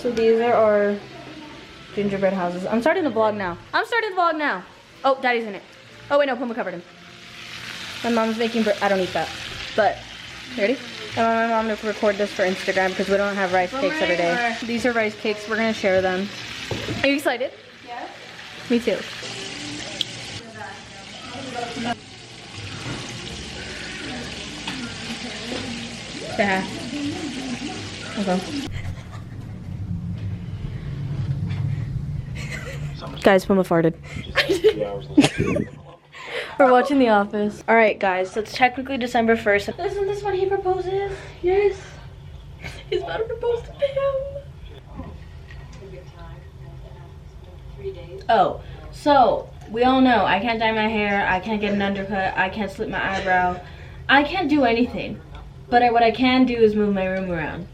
So these are our gingerbread houses. I'm starting the vlog now. Oh, Daddy's in it. Oh wait, no, Puma covered him. My mom's making I don't eat that. But, ready? I want my mom to record this for Instagram because we don't have rice cakes every day. These are rice cakes. We're gonna share them. Are you excited? Yes. Me too. Say hi. Okay. Guys, Puma farted. We're watching The Office. Alright guys, so it's technically December 1st. Isn't this when he proposes? Yes. He's about to propose to Pam. Oh, so we all know I can't dye my hair, I can't get an undercut, I can't slip my eyebrow. I can't do anything. But what I can do is move my room around.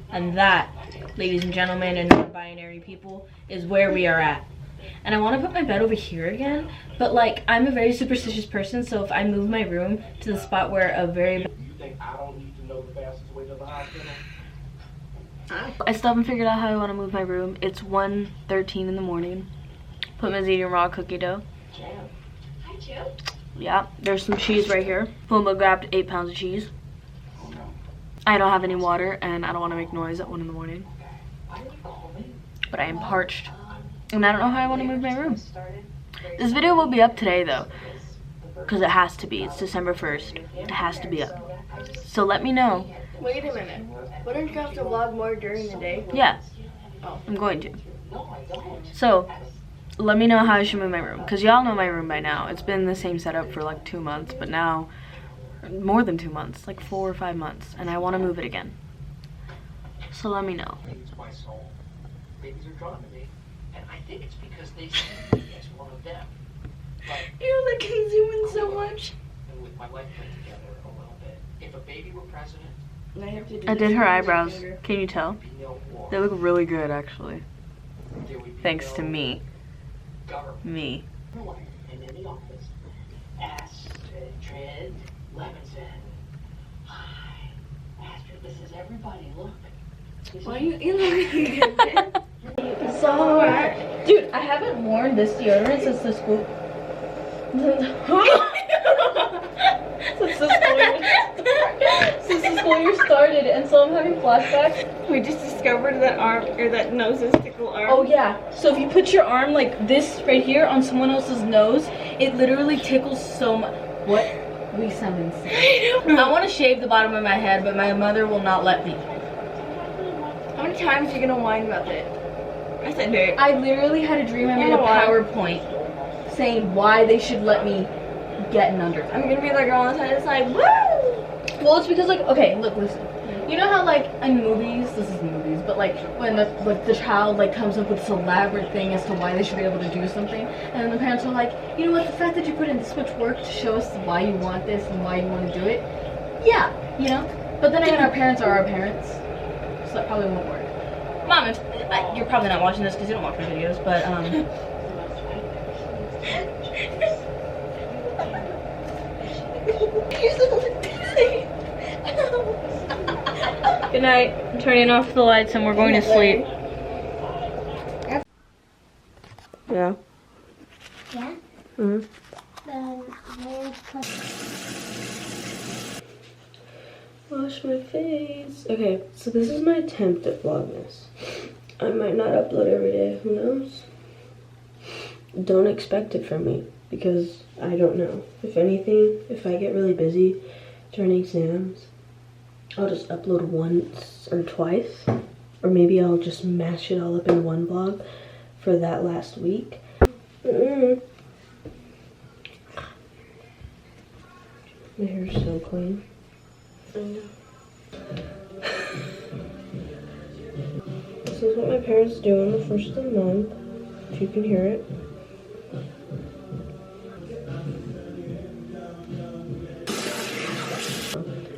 And that, ladies and gentlemen and non-binary people, is where we are at. And I want to put my bed over here again, but like I'm a very superstitious person, so if I move my room to the spot where a very... You think I don't need to know the fastest way to the hospital? I still haven't figured out how I want to move my room. It's 1:13 in the morning. Puma's eating raw cookie dough. Hi, Joe. Yeah, there's some cheese right here. Puma grabbed 8 pounds of cheese. I don't have any water and I don't want to make noise at 1 in the morning. But I am parched. And I don't know how I want to move my room. This video will be up today though. Because it has to be. It's December 1st. It has to be up. So let me know. Wait a minute. Wouldn't you have to vlog more during the day? Yeah. Oh. I'm going to. So, let me know how I should move my room. Because y'all know my room by now. It's been the same setup for like 2 months. But now, more than 2 months. Like 4 or 5 months. And I want to move it again. So let me know. Babies are drawn to me, and I think it's because they see me as one of them. You know that can zoom in so much. And with my wife put together a little bit. If a baby were president, I did her eyebrows. Can you tell? They look really good, actually. Thanks to me. Me. And in the office, Astrid Levinson. Hi, Astrid, this is everybody. Look. Why are you looking? It's alright. Dude, I haven't worn this deodorant since the school. since the school year started, and so I'm having flashbacks. We just discovered that that noses tickle arm. Oh yeah. So if you put your arm like this right here on someone else's nose, it literally tickles so much. What? We sound insane. I want to shave the bottom of my head, but my mother will not let me. How many times are you gonna whine about it? I said it. I literally had a dream. I made a PowerPoint saying why they should let me get an undercut. I'm gonna be the girl on the side of the side. Woo! Well, it's because like, okay, look, listen. You know how like in movies, this is movies, but like when the child like comes up with this elaborate thing as to why they should be able to do something, and then the parents are like, you know what, the fact that you put in this much work to show us why you want this and why you want to do it, yeah, you know. But then again, our parents are our parents. So that probably won't work. Mom, you're probably not watching this because you don't watch my videos, but good night. I'm turning off the lights and we're going to sleep. Yeah. Yeah? Mm-hmm. Wash my face. Okay, so this is my attempt at vlogmas. I might not upload every day, who knows? Don't expect it from me, because I don't know. If anything, if I get really busy during exams, I'll just upload once or twice. Or maybe I'll just mash it all up in one vlog for that last week. My hair's so clean. I know. This is what my parents do on the 1st of the month, if you can hear it.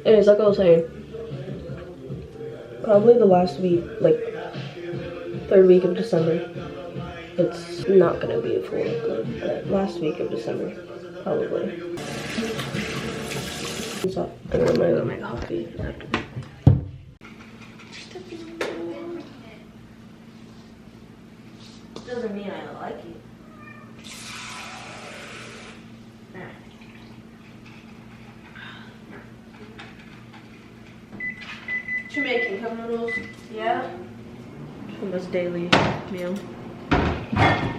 Anyways, like I was saying, probably the last week, like 3rd week of December. It's not gonna be a full upload, but last week of December, probably. So, and I'm gonna go make coffee after. Doesn't mean I like it. What you making? Cup noodles? Yeah. Puma's daily meal.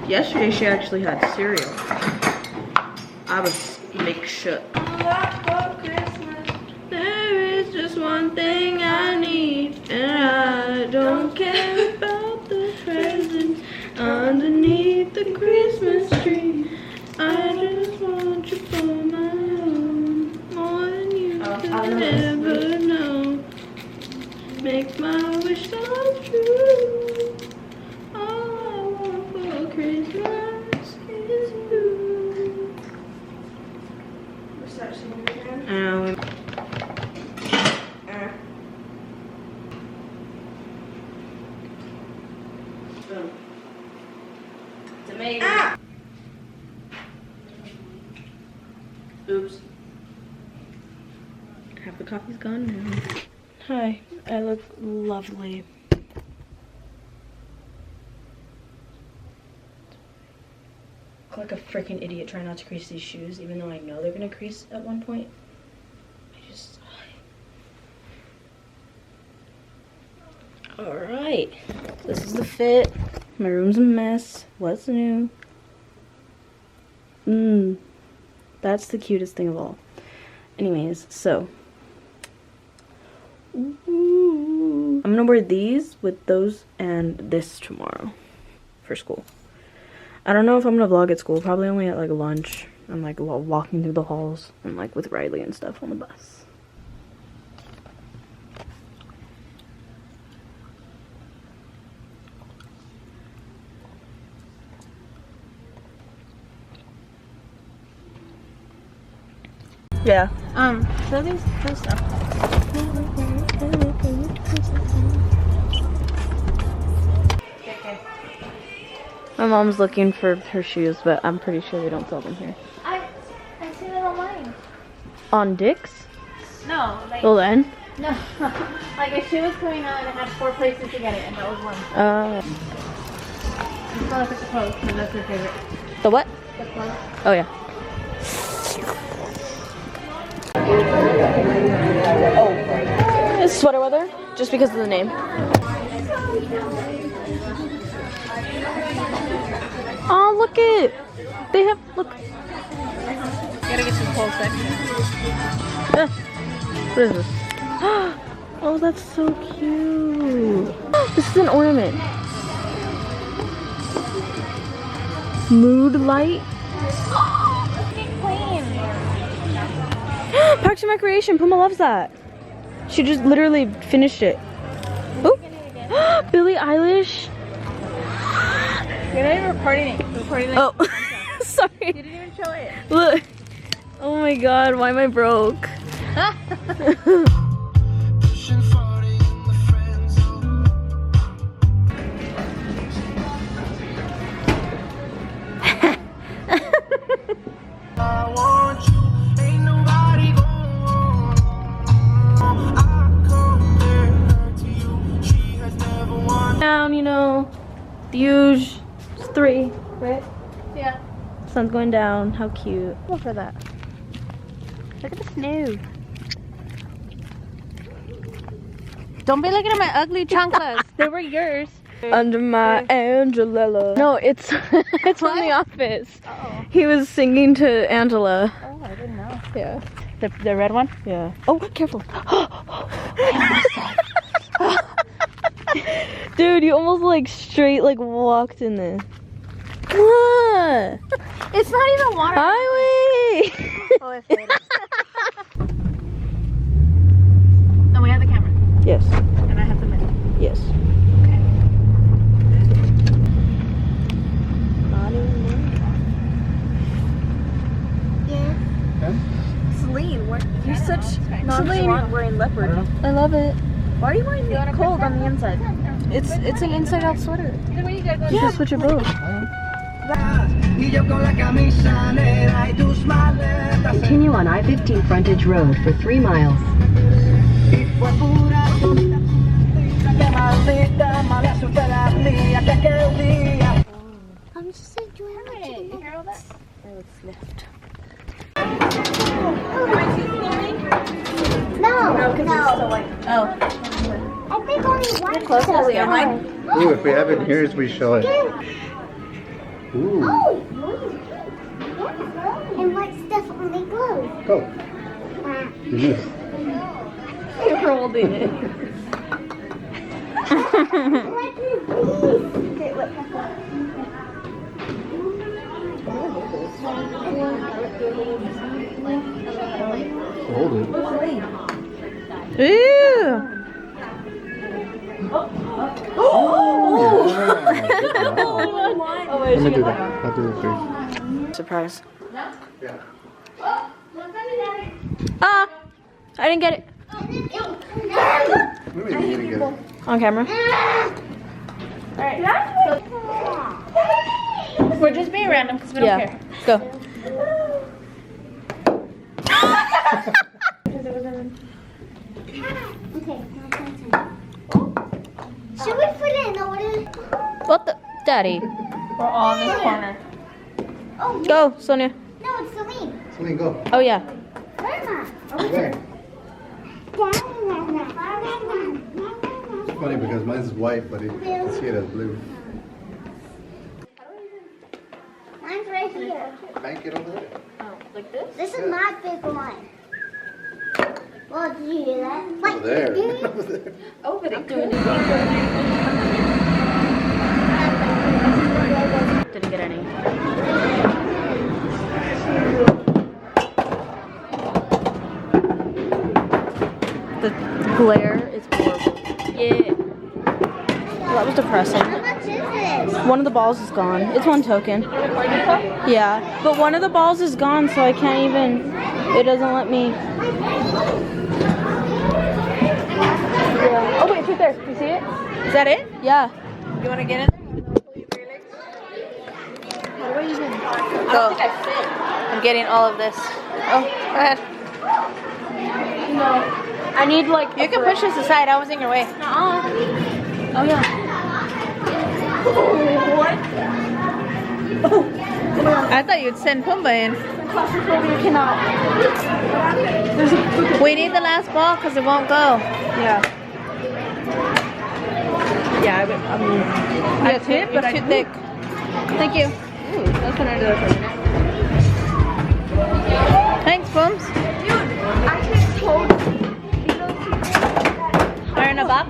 Yesterday she actually had cereal. I was make shut. There is just one thing I need, and I don't care about the presents underneath the Christmas tree. I just want you for my own, more than you could ever know. Make my wish come true. All I want for Christmas is you. What's that singing again? Boom. It's amazing. Ah! Oops. Half the coffee's gone now. Hi, I look lovely. Look like a freaking idiot trying not to crease these shoes, even though I know they're gonna crease at one point. Alright, this is the fit. My room's a mess. What's new? That's the cutest thing of all. Anyways, so I'm gonna wear these with those and this tomorrow for school. I don't know if I'm gonna vlog at school, probably only at like lunch. I'm like walking through the halls and like with Riley and stuff on the bus. Yeah. Show these stuff. My mom's looking for her shoes, but I'm pretty sure they don't sell them here. I seen it online. On Dick's? No, like Well then. no, like a shoe was coming out and I had 4 places to get it, and that was one. You still look at the clothes, because that's your favorite. The what? The clothes. Oh yeah. Oh, it's sweater weather, just because of the name. Oh, look it! They have, look. Gotta get some whole section. What is this? Oh, that's so cute. This is an ornament. Mood light. Parks and Recreation. Puma loves that. She just literally finished it. Oh, Billie Eilish. You're not even recording it. Oh, sorry. You didn't even show it. Look. Oh my god, why am I broke? Down, you know, the huge 3, right? Yeah. Sun's going down. How cute. Look for that. Look at the snow. Don't be looking at my ugly chanclas. They were yours. Under my Angelina. No, it's it's from The Office. Uh-oh. He was singing to Angela. Oh, I didn't know. Yeah. The red one? Yeah. Oh, careful. Dude, you almost like straight like walked in there. What? It's not even water. Highway. Oh, it's later. And we have the camera. Yes. And I have the minute. Yes. Okay. Not anymore. Yeah. Celine, you're such Celine wearing leopard. I love it. Why are you wearing it cold on the inside? It's an inside out sweater. Yeah. You should switch it both. Continue on I-15 frontage road for 3 miles. just enjoying it. Girl, that. No, Oh. I think only one. Close to the mic. Ooh, if we have it here, we show it. Ooh. Oh, and what stuff only glows? Go. Yes. You're holding it. Okay, look. Hold it. Ooh. Let me do that. I'll do it first. Surprise. Yeah. Ah! I didn't get it. Maybe you didn't get it. On camera. We're just being random because we don't Yeah. care. Go. Okay, should we put it in order? What the? Daddy. We're all in this corner. Oh, Go, Sonia. no, it's Celine. Celine, go. Oh, yeah. Where am I? Okay. It's funny because mine's white, but you see it as blue. Mine's right here. Bank it over there. Like this? This is my big one. Well, did you hear that? Over there. Over there. Oh, but it Didn't get any. The glare is horrible. Yeah. Well, that was depressing. How much is this? One of the balls is gone. It's one token. Yeah. But one of the balls is gone, so I can't even. It doesn't let me. Yeah. Oh, wait, it's right there. You see it? Is that it? Yeah. You want to get in there? Go. I'm getting all of this. Oh, go ahead. I need like. You can push this aside. I was in your way. Oh, yeah. I thought you'd send Pumbaa in. Claustrophobia cannot. We need the last ball because it won't go. Yeah. Yeah, I mean. I could, but it's too thick. Thank you. Ooh, that's what I do for a minute. Thanks, Bums. I just told Are in a box?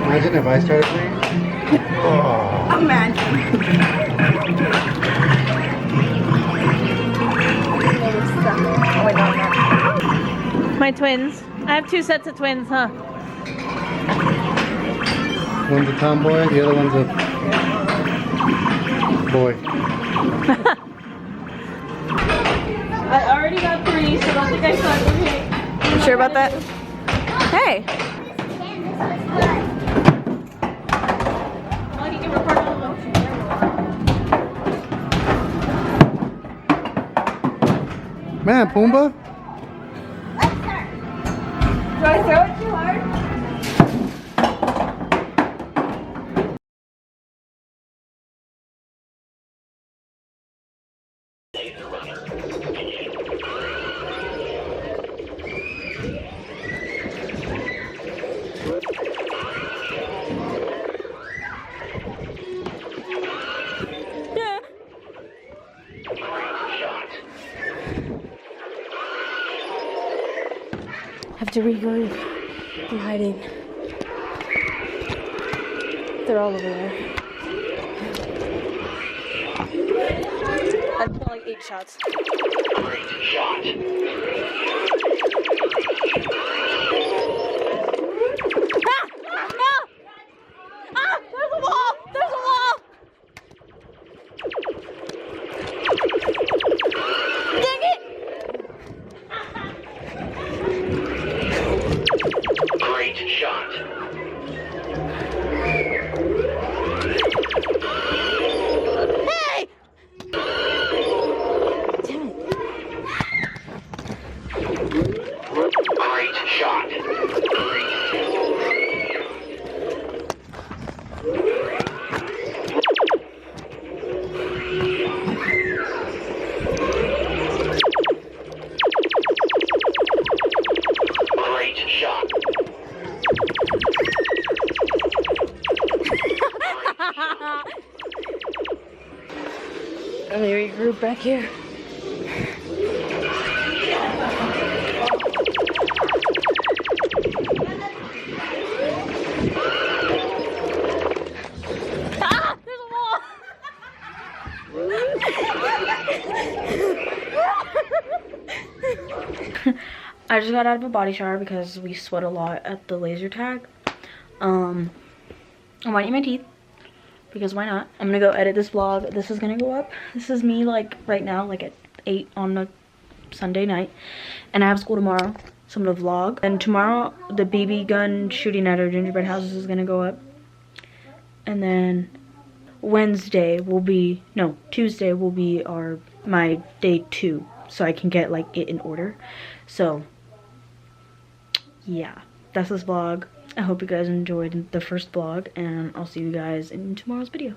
Imagine if I started playing. Oh. My twins. I have two sets of twins, huh? One's a tomboy, the other one's a boy. I already got 3, so I don't think I suck. Okay. You sure about that? Hey. Man, Pumbaa. Do I throw it too hard? I have to regroup. I'm hiding. They're all over there. I've put like 8 shots. Great shot. No! Ah! There's a wall! There's a wall! Dang it! Great shot. Hey! Damn it. Great shot. Great shot. Let me regroup back here. Ah! There's a wall! I just got out of a body shower because we sweat a lot at the laser tag. I'm whitening my teeth because why not? I'm gonna go edit this vlog. This is gonna go up. This is me like right now, like at 8 on a Sunday night, and I have school tomorrow, so I'm gonna vlog. And tomorrow the BB gun shooting at our gingerbread houses is gonna go up, and then Tuesday will be my day 2, so I can get like it in order. So yeah, that's this vlog. I hope you guys enjoyed the first vlog, and I'll see you guys in tomorrow's video.